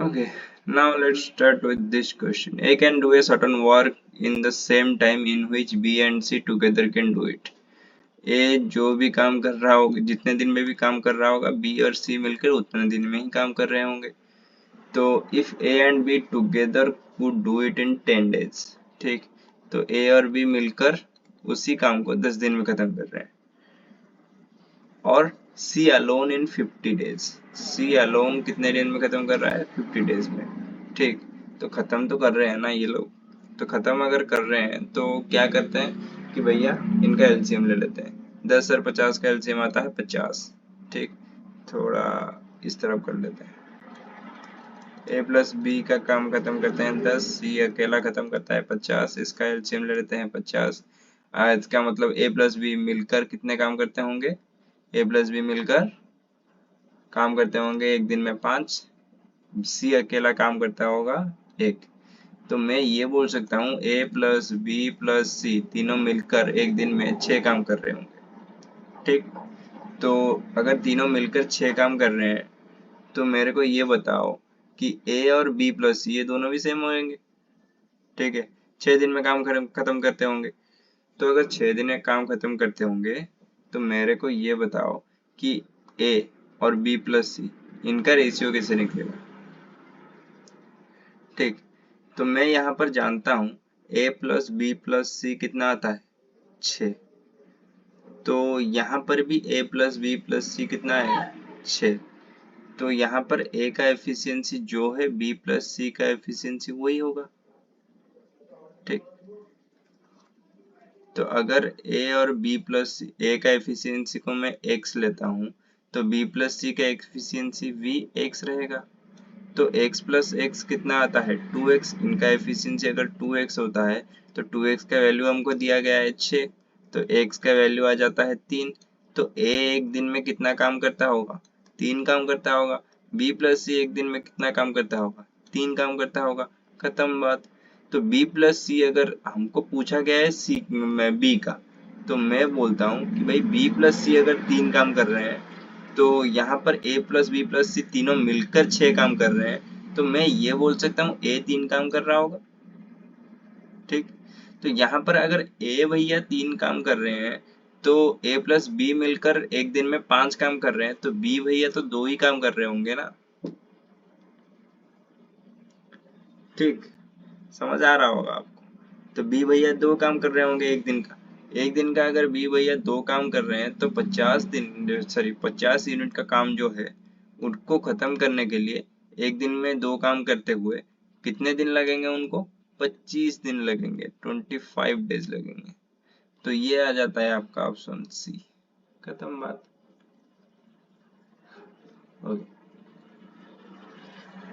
Okay, now let's start with this question. A can do a certain work in the same time in which B and C together can do it. A जो भी काम कर रहा होगा, जितने दिन में भी काम कर रहा होगा, B और C मिलकर उतने दिन में ही काम कर रहे होंगे. तो if A and B together could do it in 10 days, ठीक, तो A और B मिलकर उसी काम को 10 दिन में खत्म कर रहे हैं. और C alone in 50 days, C alone कितने दिन में खत्म कर रहा है? 50 डेज में. ठीक, तो खत्म तो कर रहे हैं ना ये लोग. तो खत्म अगर कर रहे हैं तो क्या करते हैं कि भैया इनका एलसीएम ले लेते हैं. 10 और 50 का एलसीएम आता है 50. ठीक, थोड़ा इस तरफ कर लेते हैं. ए प्लस बी का काम खत्म करते हैं 10, सी अकेला खत्म करता है 50, इसका एलसीएम ले लेते हैं 50. इसका मतलब ए प्लस बी मिलकर कितने काम करते होंगे? ए प्लस बी मिलकर काम करते होंगे एक दिन में 5, सी अकेला काम करता होगा 1. तो मैं ये बोल सकता हूँ ए प्लस बी प्लस सी तीनों मिलकर एक दिन में 6 काम कर रहे होंगे. ठीक, तो अगर तीनों मिलकर 6 काम कर रहे हैं तो मेरे को ये बताओ कि ए और बी प्लस सी ये दोनों भी सेम होंगे. ठीक है, 6 दिन में काम खत्म करते होंगे. तो अगर 6 दिन में काम खत्म करते होंगे तो मेरे को ये बताओ कि ए और बी प्लस सी इनका रेशियो कैसे निकलेगा. ठीक, तो मैं यहाँ पर जानता हूँ a प्लस बी प्लस सी कितना आता है? 6. तो यहाँ पर भी a प्लस बी प्लस सी कितना है? 6. तो यहाँ पर a का एफिशिएंसी जो है b प्लस सी का एफिशिएंसी वही होगा. ठीक, तो अगर a और b प्लस a का एफिशिएंसी को मैं x लेता हूँ तो b प्लस सी का एफिशिएंसी भी x रहेगा. तो x प्लस एक्स कितना आता है? 2x. इनका एफिशिएंसी अगर 2x होता है तो 2x का वैल्यू हमको दिया गया है 6, तो x का वैल्यू आ जाता है 3. तो a एक दिन में कितना काम करता होगा? 3 काम करता होगा. b प्लस सी एक दिन में कितना काम करता होगा? 3 काम करता होगा. खत्म बात. तो b प्लस सी अगर हमको पूछा गया है सी b का, तो मैं बोलता हूँ कि भाई b प्लस सी अगर 3 काम कर रहे हैं तो यहाँ पर a प्लस बी प्लस सी तीनों मिलकर 6 काम कर रहे हैं, तो मैं ये बोल सकता हूँ a 3 काम कर रहा होगा. ठीक, तो यहाँ पर अगर a भैया 3 काम कर रहे हैं तो a प्लस बी मिलकर एक दिन में 5 काम कर रहे हैं, तो b भैया तो 2 ही काम कर रहे होंगे ना. ठीक, समझ आ रहा होगा आपको. तो b भैया 2 काम कर रहे होंगे एक दिन का. एक दिन का अगर b भैया 2 काम कर रहे हैं तो 50 यूनिट का काम जो है उनको खत्म करने के लिए एक दिन में 2 काम करते हुए कितने दिन लगेंगे उनको? 25 दिन लगेंगे, 25 डेज लगेंगे. तो ये आ जाता है आपका ऑप्शन सी. खत्म बात.